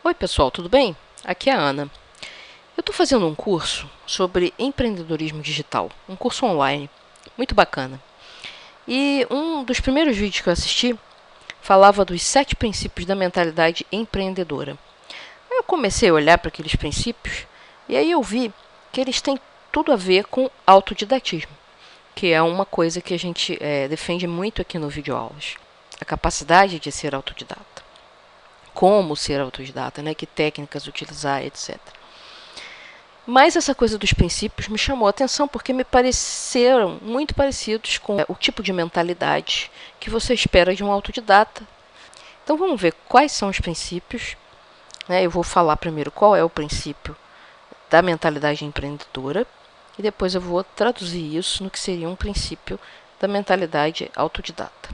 Oi pessoal, tudo bem? Aqui é a Ana. Eu estou fazendo um curso sobre empreendedorismo digital, um curso online, muito bacana. E um dos primeiros vídeos que eu assisti falava dos 7 princípios da mentalidade empreendedora. Aí eu comecei a olhar para aqueles princípios e aí eu vi que eles têm tudo a ver com autodidatismo, que é uma coisa que a gente defende muito aqui no videoaulas. A capacidade de ser autodidata. Como ser autodidata, né? Que técnicas utilizar, etc. Mas essa coisa dos princípios me chamou a atenção porque me pareceram muito parecidos com o tipo de mentalidade que você espera de um autodidata. Então vamos ver quais são os princípios. Eu vou falar primeiro qual é o princípio da mentalidade empreendedora e depois eu vou traduzir isso no que seria um princípio da mentalidade autodidata.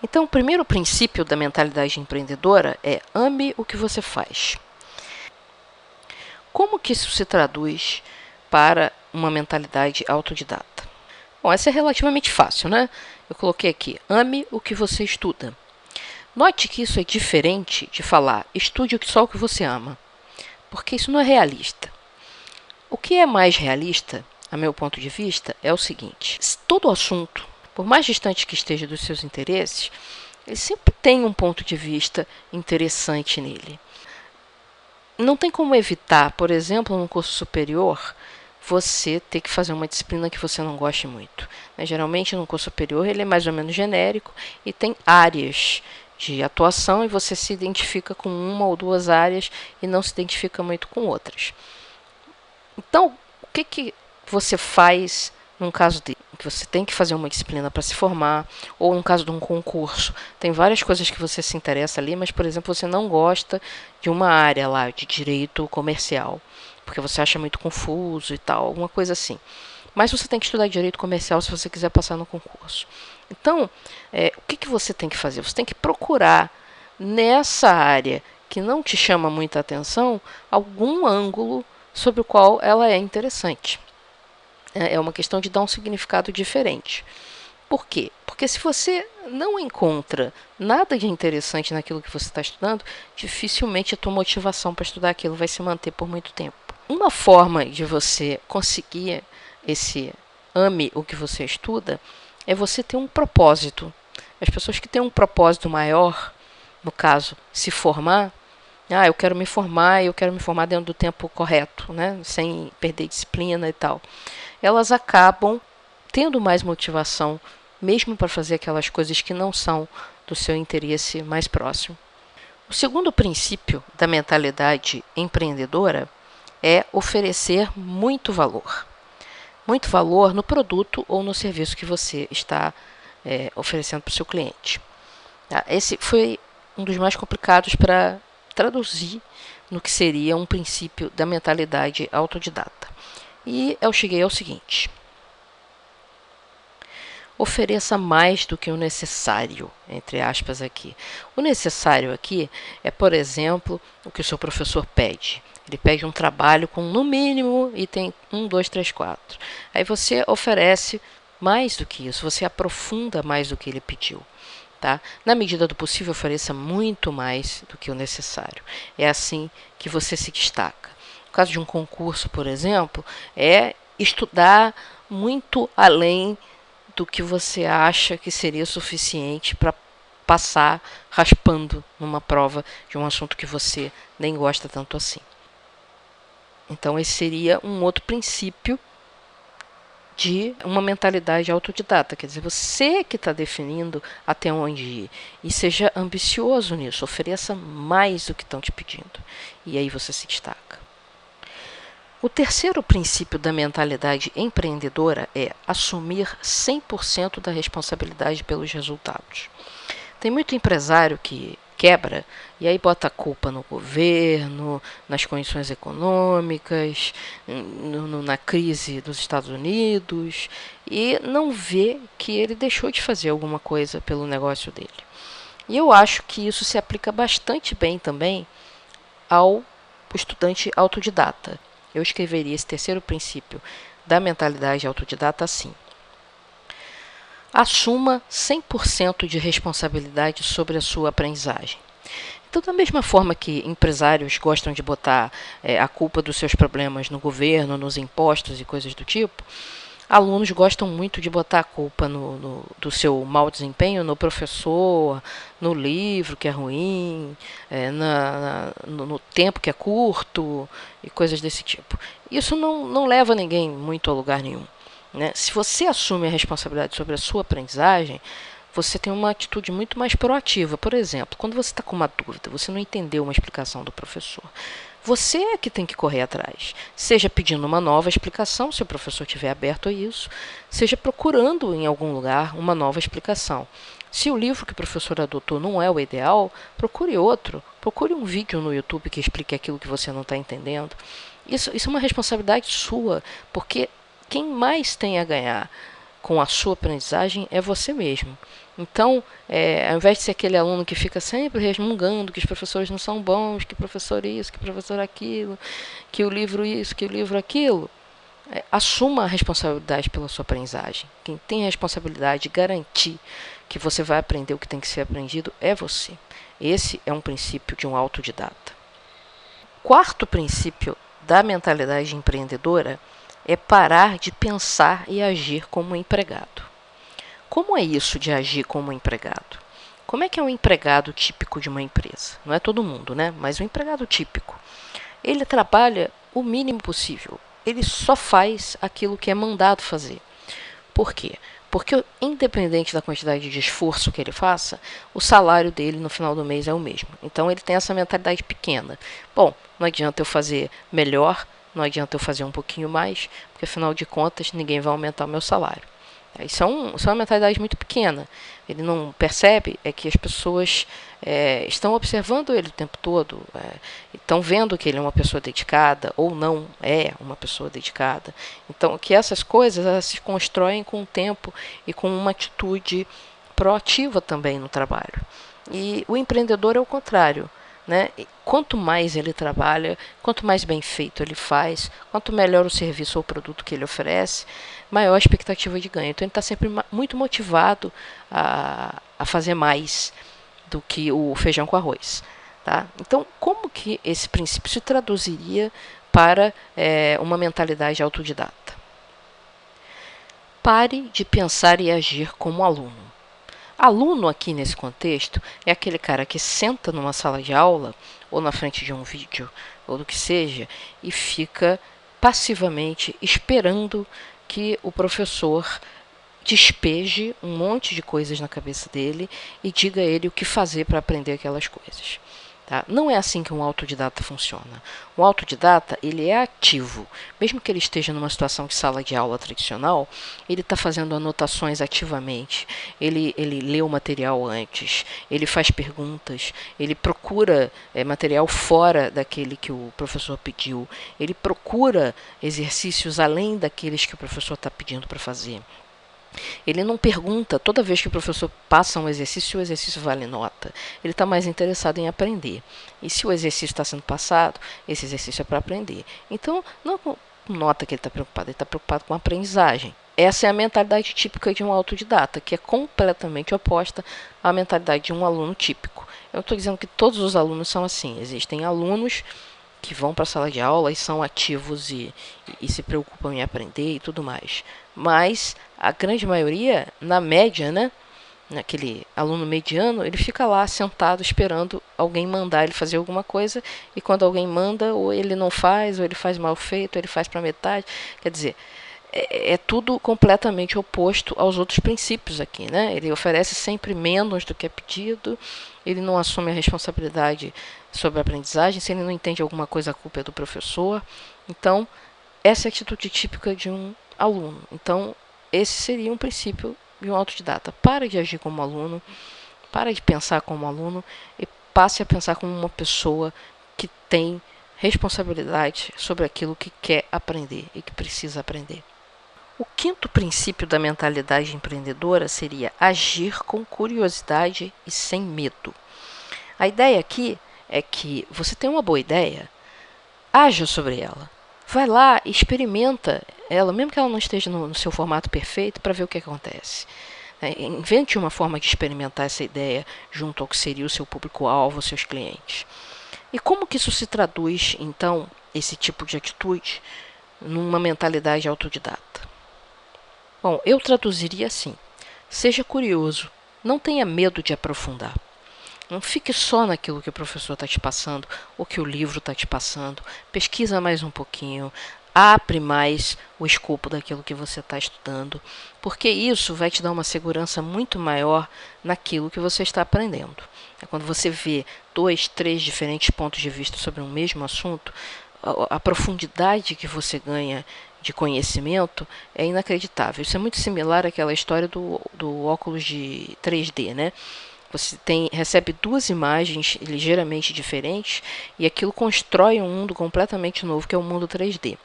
Então, o primeiro princípio da mentalidade empreendedora é ame o que você faz. Como que isso se traduz para uma mentalidade autodidata? Bom, essa é relativamente fácil, né? Eu coloquei aqui, ame o que você estuda. Note que isso é diferente de falar, estude só o que você ama, porque isso não é realista. O que é mais realista, a meu ponto de vista, é o seguinte, todo assunto, por mais distante que esteja dos seus interesses, ele sempre tem um ponto de vista interessante nele. Não tem como evitar, por exemplo, num curso superior, você ter que fazer uma disciplina que você não goste muito. Geralmente, num curso superior, ele é mais ou menos genérico e tem áreas de atuação e você se identifica com uma ou duas áreas e não se identifica muito com outras. Então, o que você faz num caso dele? Que você tem que fazer uma disciplina para se formar, ou no caso de um concurso, tem várias coisas que você se interessa ali, mas, por exemplo, você não gosta de uma área lá de direito comercial, porque você acha muito confuso e tal, alguma coisa assim. Mas você tem que estudar direito comercial se você quiser passar no concurso. Então, o que você tem que fazer? Você tem que procurar nessa área que não te chama muita atenção algum ângulo sobre o qual ela é interessante. É uma questão de dar um significado diferente. Por quê? Porque se você não encontra nada de interessante naquilo que você está estudando, dificilmente a tua motivação para estudar aquilo vai se manter por muito tempo. Uma forma de você conseguir esse ame o que você estuda é você ter um propósito. As pessoas que têm um propósito maior, no caso, se formar, eu quero me formar dentro do tempo correto, né? Sem perder disciplina e tal. Elas acabam tendo mais motivação, mesmo para fazer aquelas coisas que não são do seu interesse mais próximo. O segundo princípio da mentalidade empreendedora é oferecer muito valor. Muito valor no produto ou no serviço que você está oferecendo para o seu cliente. Esse foi um dos mais complicados para traduzir no que seria um princípio da mentalidade autodidata. E eu cheguei ao seguinte: ofereça mais do que o necessário, entre aspas aqui. O necessário aqui é, por exemplo, o que o seu professor pede. Ele pede um trabalho com no mínimo item 1, 2, 3, 4. Aí você oferece mais do que isso, você aprofunda mais do que ele pediu. Tá? Na medida do possível, ofereça muito mais do que o necessário. É assim que você se destaca. No caso de um concurso, por exemplo, é estudar muito além do que você acha que seria suficiente para passar raspando numa prova de um assunto que você nem gosta tanto assim. Então, esse seria um outro princípio de uma mentalidade autodidata, quer dizer, você que está definindo até onde ir, e seja ambicioso nisso, ofereça mais do que estão te pedindo, e aí você se destaca. O terceiro princípio da mentalidade empreendedora é assumir 100% da responsabilidade pelos resultados. Tem muito empresário que quebra e aí bota a culpa no governo, nas condições econômicas, na crise dos Estados Unidos e não vê que ele deixou de fazer alguma coisa pelo negócio dele. E eu acho que isso se aplica bastante bem também ao estudante autodidata. Eu escreveria esse terceiro princípio da mentalidade autodidata assim: assuma 100% de responsabilidade sobre a sua aprendizagem. Então, da mesma forma que empresários gostam de botar a culpa dos seus problemas no governo, nos impostos e coisas do tipo, alunos gostam muito de botar a culpa do seu mau desempenho no professor, no livro que é ruim, no tempo que é curto e coisas desse tipo. Isso não leva ninguém muito a lugar nenhum, né? Se você assume a responsabilidade sobre a sua aprendizagem, você tem uma atitude muito mais proativa. Por exemplo, quando você está com uma dúvida, você não entendeu uma explicação do professor, você é que tem que correr atrás, seja pedindo uma nova explicação, se o professor tiver aberto a isso, seja procurando em algum lugar uma nova explicação. Se o livro que o professor adotou não é o ideal, procure outro, procure um vídeo no YouTube que explique aquilo que você não está entendendo. Isso é uma responsabilidade sua, porque quem mais tem a ganhar com a sua aprendizagem é você mesmo. Então, ao invés de ser aquele aluno que fica sempre resmungando que os professores não são bons, que professor isso, que professor aquilo, que o livro isso, que o livro aquilo, assuma a responsabilidade pela sua aprendizagem. Quem tem a responsabilidade de garantir que você vai aprender o que tem que ser aprendido é você. Esse é um princípio de um autodidata. Quarto princípio da mentalidade empreendedora é parar de pensar e agir como empregado. Como é isso de agir como empregado? Como é que é um empregado típico de uma empresa? Não é todo mundo, né? Mas o empregado típico, ele trabalha o mínimo possível. Ele só faz aquilo que é mandado fazer. Por quê? Porque, independente da quantidade de esforço que ele faça, o salário dele no final do mês é o mesmo. Então, ele tem essa mentalidade pequena. Bom, não adianta eu fazer melhor, não adianta eu fazer um pouquinho mais, porque, afinal de contas, ninguém vai aumentar o meu salário. Isso é uma mentalidade muito pequena. Ele não percebe que as pessoas estão observando ele o tempo todo, estão vendo que ele é uma pessoa dedicada ou não é uma pessoa dedicada. Então, que essas coisas elas se constroem com o tempo e com uma atitude proativa também no trabalho. E o empreendedor é o contrário. Né? Quanto mais ele trabalha, quanto mais bem feito ele faz, quanto melhor o serviço ou produto que ele oferece, maior a expectativa de ganho. Então ele está sempre muito motivado a fazer mais do que o feijão com arroz. Tá? Então, como que esse princípio se traduziria para uma mentalidade autodidata? Pare de pensar e agir como aluno. Aluno aqui nesse contexto é aquele cara que senta numa sala de aula ou na frente de um vídeo ou do que seja e fica passivamente esperando que o professor despeje um monte de coisas na cabeça dele e diga a ele o que fazer para aprender aquelas coisas. Tá? Não é assim que um autodidata funciona. Um autodidata ele é ativo. Mesmo que ele esteja numa situação de sala de aula tradicional, ele está fazendo anotações ativamente. Ele lê o material antes, ele faz perguntas, ele procura material fora daquele que o professor pediu, ele procura exercícios além daqueles que o professor está pedindo para fazer. Ele não pergunta toda vez que o professor passa um exercício se o exercício vale nota. Ele está mais interessado em aprender. E se o exercício está sendo passado, esse exercício é para aprender. Então, não nota que ele está preocupado, ele está preocupado com a aprendizagem. Essa é a mentalidade típica de um autodidata, que é completamente oposta à mentalidade de um aluno típico. Eu não estou dizendo que todos os alunos são assim. Existem alunos que vão para a sala de aula e são ativos e se preocupam em aprender e tudo mais. Mas a grande maioria, na média, né, aquele aluno mediano, ele fica lá sentado esperando alguém mandar ele fazer alguma coisa, e quando alguém manda, ou ele não faz, ou ele faz mal feito, ou ele faz para metade. Quer dizer, é tudo completamente oposto aos outros princípios aqui, né? Ele oferece sempre menos do que é pedido, ele não assume a responsabilidade sobre a aprendizagem, se ele não entende alguma coisa, a culpa é do professor. Então, essa é a atitude típica de um aluno. Então, esse seria um princípio de um autodidata. Para de agir como aluno, para de pensar como aluno e passe a pensar como uma pessoa que tem responsabilidade sobre aquilo que quer aprender e que precisa aprender. O quinto princípio da mentalidade empreendedora seria agir com curiosidade e sem medo. A ideia aqui é que você tem uma boa ideia, haja sobre ela. Vai lá e experimenta ela, mesmo que ela não esteja no seu formato perfeito, para ver o que acontece. Invente uma forma de experimentar essa ideia junto ao que seria o seu público-alvo, seus clientes. E como que isso se traduz, então, esse tipo de atitude, numa mentalidade autodidata? Bom, eu traduziria assim: seja curioso, não tenha medo de aprofundar. Não fique só naquilo que o professor está te passando, ou que o livro está te passando. Pesquisa mais um pouquinho, abre mais o escopo daquilo que você está estudando, porque isso vai te dar uma segurança muito maior naquilo que você está aprendendo. Quando você vê 2, 3 diferentes pontos de vista sobre um mesmo assunto, a profundidade que você ganha de conhecimento é inacreditável. Isso é muito similar àquela história do óculos de 3D, né? Você recebe duas imagens ligeiramente diferentes e aquilo constrói um mundo completamente novo, que é o mundo 3D.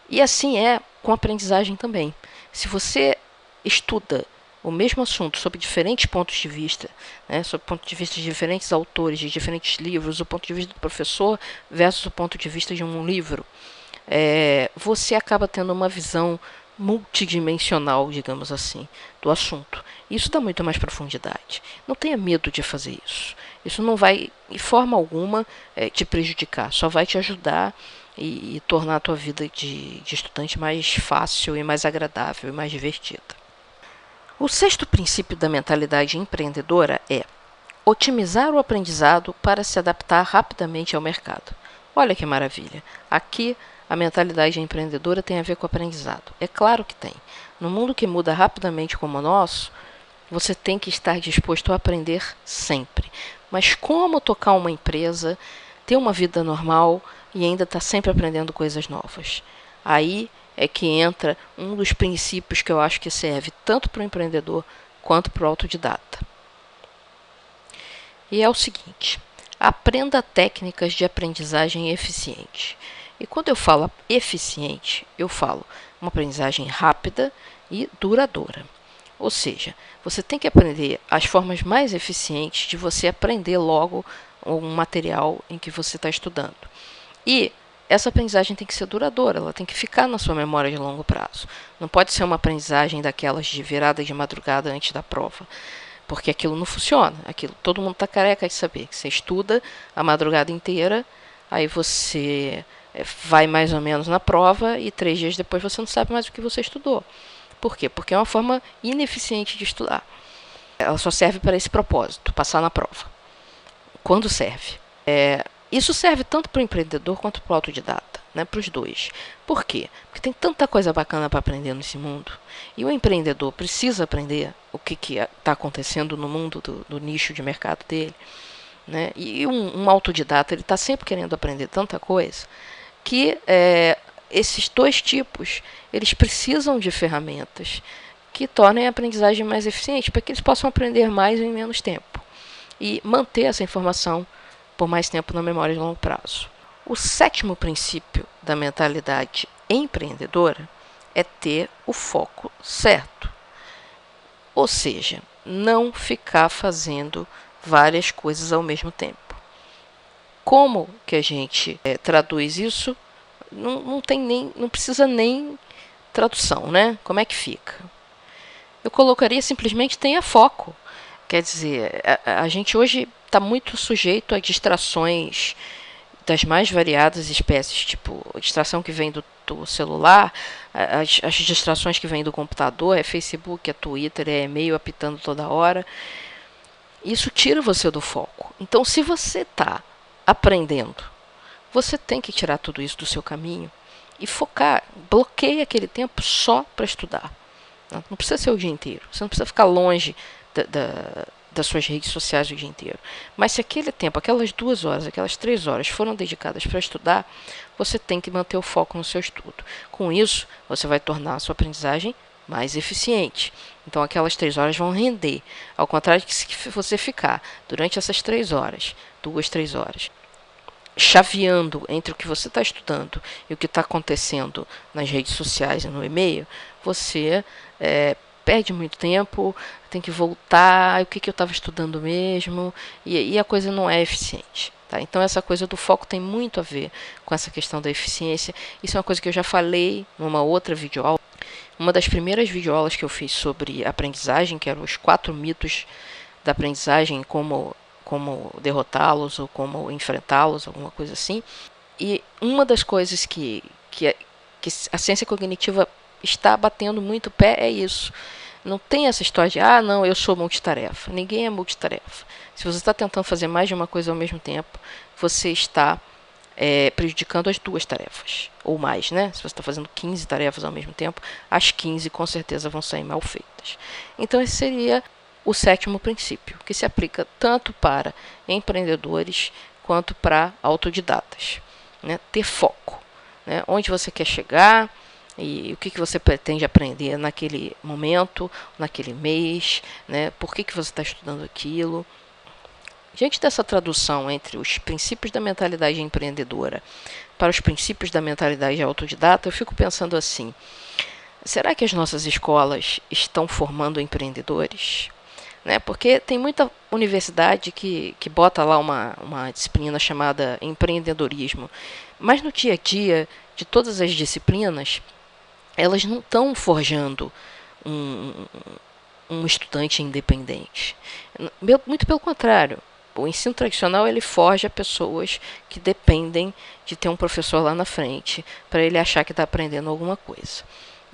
E assim é com a aprendizagem também. Se você estuda o mesmo assunto sob diferentes pontos de vista, né, sob o ponto de vista de diferentes autores, de diferentes livros, o ponto de vista do professor versus o ponto de vista de um livro, você acaba tendo uma visão multidimensional, digamos assim, do assunto. Isso dá muito mais profundidade. Não tenha medo de fazer isso. Isso não vai, de forma alguma, te prejudicar. Só vai te ajudar e tornar a tua vida de estudante mais fácil e mais agradável e mais divertida. O sexto princípio da mentalidade empreendedora é otimizar o aprendizado para se adaptar rapidamente ao mercado. Olha que maravilha! Aqui a mentalidade empreendedora tem a ver com o aprendizado. É claro que tem. No mundo que muda rapidamente como o nosso, você tem que estar disposto a aprender sempre. Mas como tocar uma empresa, ter uma vida normal e ainda estar sempre aprendendo coisas novas? Aí é que entra um dos princípios que eu acho que serve tanto para o empreendedor quanto para o autodidata. E é o seguinte: aprenda técnicas de aprendizagem eficiente. E quando eu falo eficiente, eu falo uma aprendizagem rápida e duradoura. Ou seja, você tem que aprender as formas mais eficientes de você aprender logo um material em que você está estudando. E essa aprendizagem tem que ser duradoura, ela tem que ficar na sua memória de longo prazo. Não pode ser uma aprendizagem daquelas de virada de madrugada antes da prova, porque aquilo não funciona. Todo mundo está careca de saber que você estuda a madrugada inteira, aí você vai mais ou menos na prova e 3 dias depois você não sabe mais o que você estudou. Por quê? Porque é uma forma ineficiente de estudar. Ela só serve para esse propósito, passar na prova. Quando serve? Isso serve tanto para o empreendedor quanto para o autodidata, né? Para os dois. Por quê? Porque tem tanta coisa bacana para aprender nesse mundo. E o empreendedor precisa aprender o que está acontecendo no mundo do nicho de mercado dele, né? E um autodidata, ele está sempre querendo aprender tanta coisa que esses dois tipos, eles precisam de ferramentas que tornem a aprendizagem mais eficiente, para que eles possam aprender mais em menos tempo e manter essa informação por mais tempo na memória de longo prazo. O sétimo princípio da mentalidade empreendedora é ter o foco certo. Ou seja, não ficar fazendo várias coisas ao mesmo tempo. Como que a gente traduz isso? Não precisa nem tradução, né? Como é que fica? Eu colocaria simplesmente tenha foco. Quer dizer, a gente hoje está muito sujeito a distrações das mais variadas espécies, tipo a distração que vem do celular, as distrações que vêm do computador, é Facebook, é Twitter, é e-mail apitando toda hora. Isso tira você do foco. Então, se você está aprendendo, você tem que tirar tudo isso do seu caminho e focar, bloqueie aquele tempo só para estudar. Não precisa ser o dia inteiro, você não precisa ficar longe das suas redes sociais o dia inteiro. Mas se aquele tempo, aquelas 2 horas, aquelas 3 horas foram dedicadas para estudar, você tem que manter o foco no seu estudo. Com isso, você vai tornar a sua aprendizagem mais eficiente. Então, aquelas 3 horas vão render. Ao contrário de que se você ficar durante essas 3 horas, 2, 3 horas, chaveando entre o que você está estudando e o que está acontecendo nas redes sociais e no e-mail, você perde muito tempo, tem que voltar, o que eu estava estudando mesmo, e a coisa não é eficiente. Tá? Então, essa coisa do foco tem muito a ver com essa questão da eficiência. Isso é uma coisa que eu já falei numa outra videoaula, Uma das primeiras videoaulas que eu fiz sobre aprendizagem, que eram os 4 mitos da aprendizagem, como derrotá-los ou como enfrentá-los, alguma coisa assim. E uma das coisas que a ciência cognitiva está batendo muito pé é isso. Não tem essa história de, não, eu sou multitarefa. Ninguém é multitarefa. Se você está tentando fazer mais de uma coisa ao mesmo tempo, você está prejudicando as 2 tarefas, ou mais, né? Se você está fazendo 15 tarefas ao mesmo tempo, as 15 com certeza vão sair mal feitas. Então esse seria o 7º princípio, que se aplica tanto para empreendedores quanto para autodidatas, né? Ter foco, né? Onde você quer chegar e o que você pretende aprender naquele momento, naquele mês, né? Por que você está estudando aquilo. Diante dessa tradução entre os princípios da mentalidade empreendedora para os princípios da mentalidade autodidata, eu fico pensando assim, será que as nossas escolas estão formando empreendedores? Né? Porque tem muita universidade que bota lá uma disciplina chamada empreendedorismo, mas no dia a dia de todas as disciplinas, elas não estão forjando um estudante independente. Muito pelo contrário. O ensino tradicional ele forja pessoas que dependem de ter um professor lá na frente para ele achar que está aprendendo alguma coisa.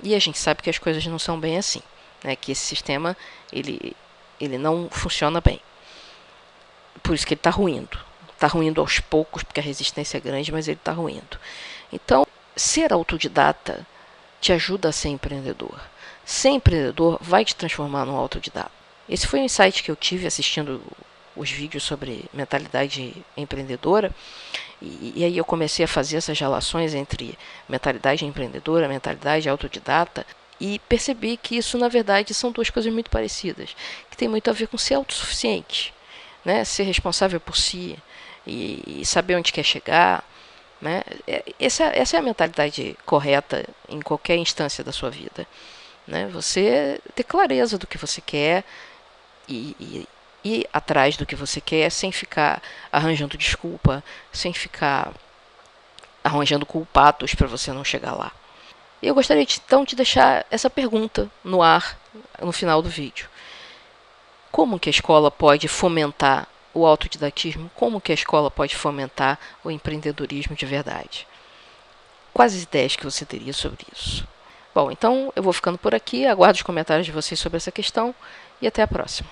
E a gente sabe que as coisas não são bem assim, né? Que esse sistema ele não funciona bem. Por isso que ele está ruindo. Está ruindo aos poucos, porque a resistência é grande, mas ele está ruindo. Então, ser autodidata te ajuda a ser empreendedor. Ser empreendedor vai te transformar num autodidata. Esse foi um insight que eu tive assistindo os vídeos sobre mentalidade empreendedora, e aí eu comecei a fazer essas relações entre mentalidade empreendedora, mentalidade autodidata, e percebi que isso, na verdade, são 2 coisas muito parecidas, que tem muito a ver com ser autossuficiente, né? Ser responsável por si e saber onde quer chegar, né? Essa é a mentalidade correta em qualquer instância da sua vida, né? Você ter clareza do que você quer e ir atrás do que você quer sem ficar arranjando desculpa, sem ficar arranjando culpados para você não chegar lá. Eu gostaria então de deixar essa pergunta no ar no final do vídeo. Como que a escola pode fomentar o autodidatismo? Como que a escola pode fomentar o empreendedorismo de verdade? Quais as ideias que você teria sobre isso? Bom, então eu vou ficando por aqui, aguardo os comentários de vocês sobre essa questão e até a próxima.